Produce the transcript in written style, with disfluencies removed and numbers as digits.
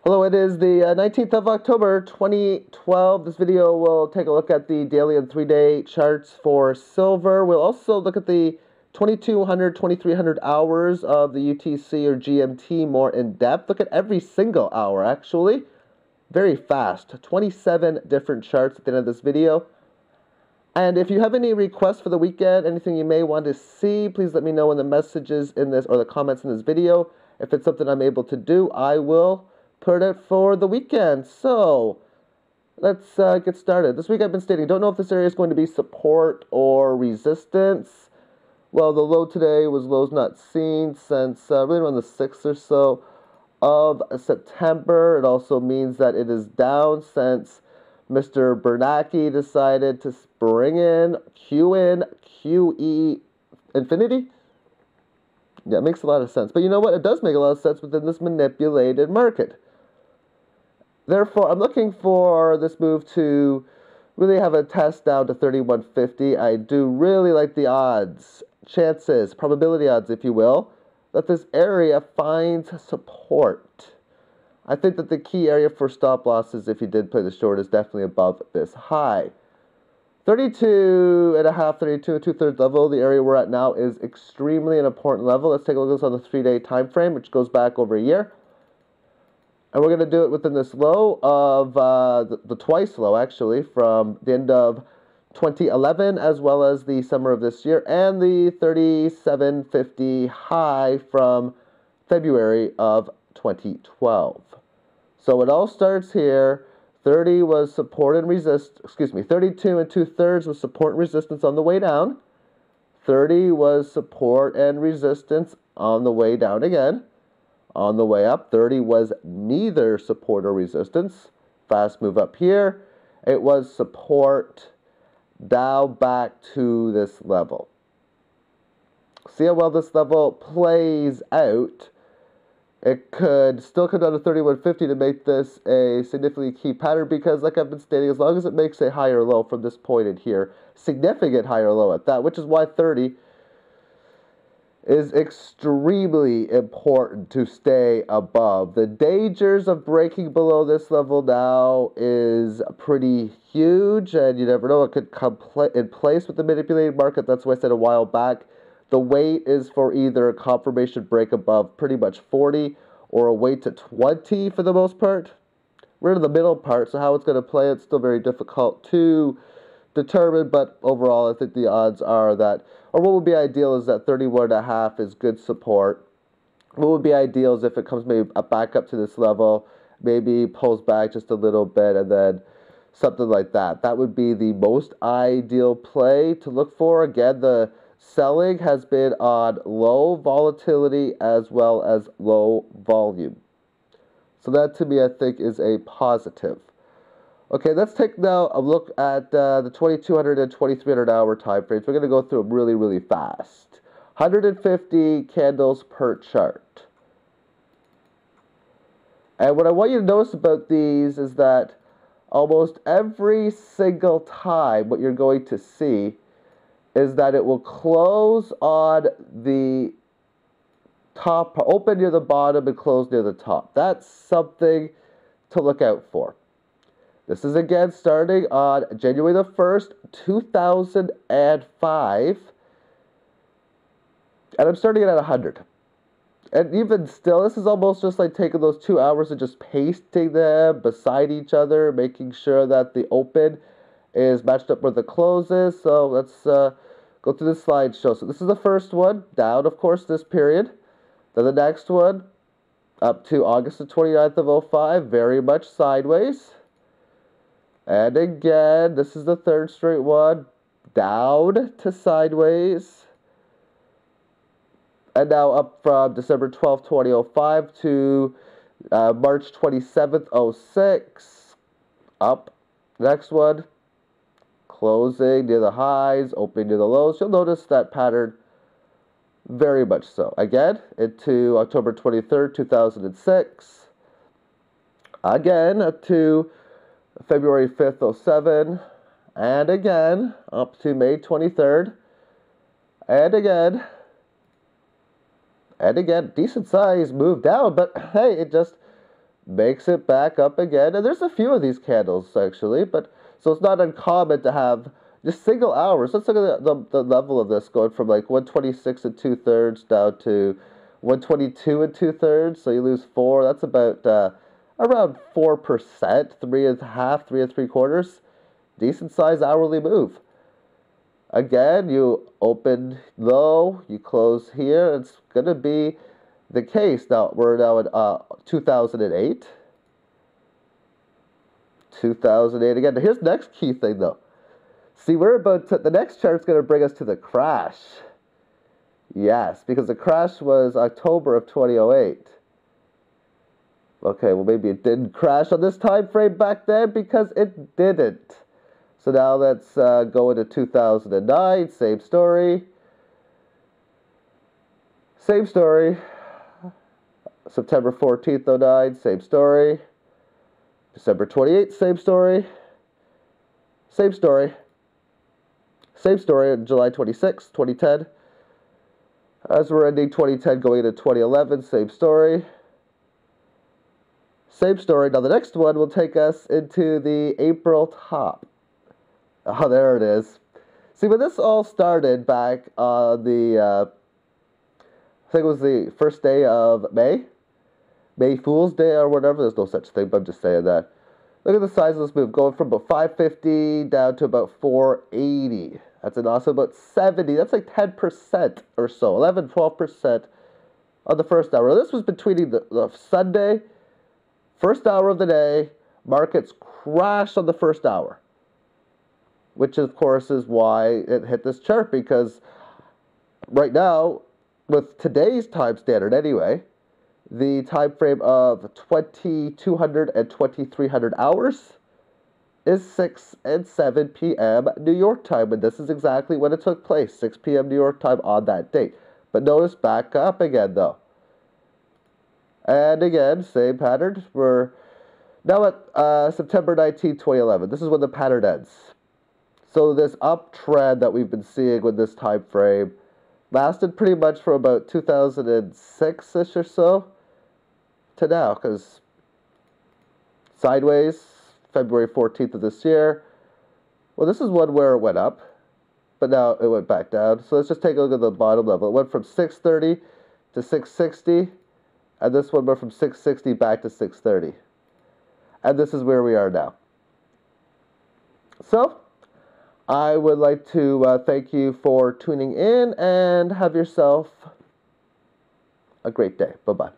Hello, it is the 19th of October 2012. This video will take a look at the daily and 3-day charts for silver. We'll also look at the 2200, 2300 hours of the UTC or GMT more in depth. Look at every single hour, actually. Very fast. 27 different charts at the end of this video. And if you have any requests for the weekend, anything you may want to see, please let me know in the messages in this or the comments in this video. If it's something I'm able to do, I will put it for the weekend. So let's get started. This week I've been stating, don't know if this area is going to be support or resistance. Well, the low today was lows not seen since really around the 6th or so of September. It also means that it is down since Mr. Bernanke decided to bring in QE infinity. Yeah, it makes a lot of sense. But you know what? It does make a lot of sense within this manipulated market. Therefore, I'm looking for this move to really have a test down to 3150. I do really like the odds, chances, probability odds, if you will, that this area finds support. I think that the key area for stop losses, if you did play the short, is definitely above this high. 32.5, 32 and 2/3 level, the area we're at now, is extremely an important level. Let's take a look at this on the 3-day time frame, which goes back over a year. And we're going to do it within this low of the twice low, actually, from the end of 2011 as well as the summer of this year, and the 3750 high from February of 2012. So it all starts here. 30 was support and 32 and 2/3 was support and resistance on the way down. 30 was support and resistance on the way down again. On the way up, 30 was neither support or resistance. Fast move up here. It was support down back to this level. See how well this level plays out. It could still come down to 3150 to make this a significantly key pattern because, like I've been stating, as long as it makes a higher low from this point in here, significant higher low at that, which is why 30 is extremely important to stay above. The dangers of breaking below this level now is pretty huge, and you never know, it could come in place with the manipulated market. That's why I said a while back, the wait is for either a confirmation break above pretty much 40 or a wait to 20 for the most part. We're in the middle part, so how it's going to play, it's still very difficult to determine, but overall I think the odds are that, or what would be ideal is that 31.5 is good support. What would be ideal is if it comes maybe back up to this level, maybe pulls back just a little bit, and then something like that. That would be the most ideal play to look for. Again, the selling has been on low volatility as well as low volume. So that to me I think is a positive. Okay, let's take now a look at the 2200 and 2300 hour time frames. We're going to go through them really, really fast. 150 candles per chart. And what I want you to notice about these is that almost every single time what you're going to see is that it will close on the top, open near the bottom and close near the top. That's something to look out for. This is again starting on January the 1st, 2005. And I'm starting it at 100. And even still, this is almost just like taking those 2 hours and just pasting them beside each other, making sure that the open is matched up with the closes. So let's go through the slideshow. So this is the first one, down, of course, this period. Then the next one, up to August the 29th of 05, very much sideways. And again, this is the third straight one, down to sideways. And now up from December 12th, 2005 to March 27th, 06, up. Next one, closing near the highs, opening near the lows. You'll notice that pattern very much so. Again, into October 23rd, 2006. Again, up to February 5th, 07, and again, up to May 23rd, and again, decent size move down, but hey, it just makes it back up again. And there's a few of these candles, actually, but so it's not uncommon to have just single hours. Let's look at the level of this going from like 126 and 2/3 down to 122 and 2/3. So you lose 4. That's about around 4%, 3.5, 3 3/4. Decent size hourly move. Again, you open low, you close here. It's going to be the case. Now, we're now in 2008. 2008 again. Now, here's the next key thing, though. See, we're about to, the next chart's going to bring us to the crash. Yes, because the crash was October of 2008. Okay, well, maybe it didn't crash on this time frame back then because it didn't. So now let's go into 2009. Same story. Same story. September 14th, 09. Same story. December 28th, same story. Same story. Same story on July 26th, 2010. As we're ending 2010, going into 2011, same story. Same story. Now the next one will take us into the April top. Oh, there it is. See, when this all started back on the, I think it was the first day of May. May Fool's Day or whatever. There's no such thing, but I'm just saying that. Look at the size of this move, going from about 550 down to about 480. That's an awesome about 70. That's like 10% or so, 11, 12% on the first hour. This was between the Sunday, first hour of the day. Markets crashed on the first hour, which of course is why it hit this chart, because right now, with today's time standard anyway, the time frame of 2200 and 2300 hours is 6 and 7 p.m. New York time, and this is exactly when it took place, 6 p.m. New York time on that date. But notice back up again though. And again, same pattern. We're now at September 19, 2011. This is when the pattern ends. So this uptrend that we've been seeing with this time frame lasted pretty much for about 2006-ish or so to now, because sideways, February 14th of this year. Well, this is one where it went up, but now it went back down. So let's just take a look at the bottom level. It went from 630 to 660, and this one went from 660 back to 630. And this is where we are now. So I would like to thank you for tuning in, and have yourself a great day. Bye-bye.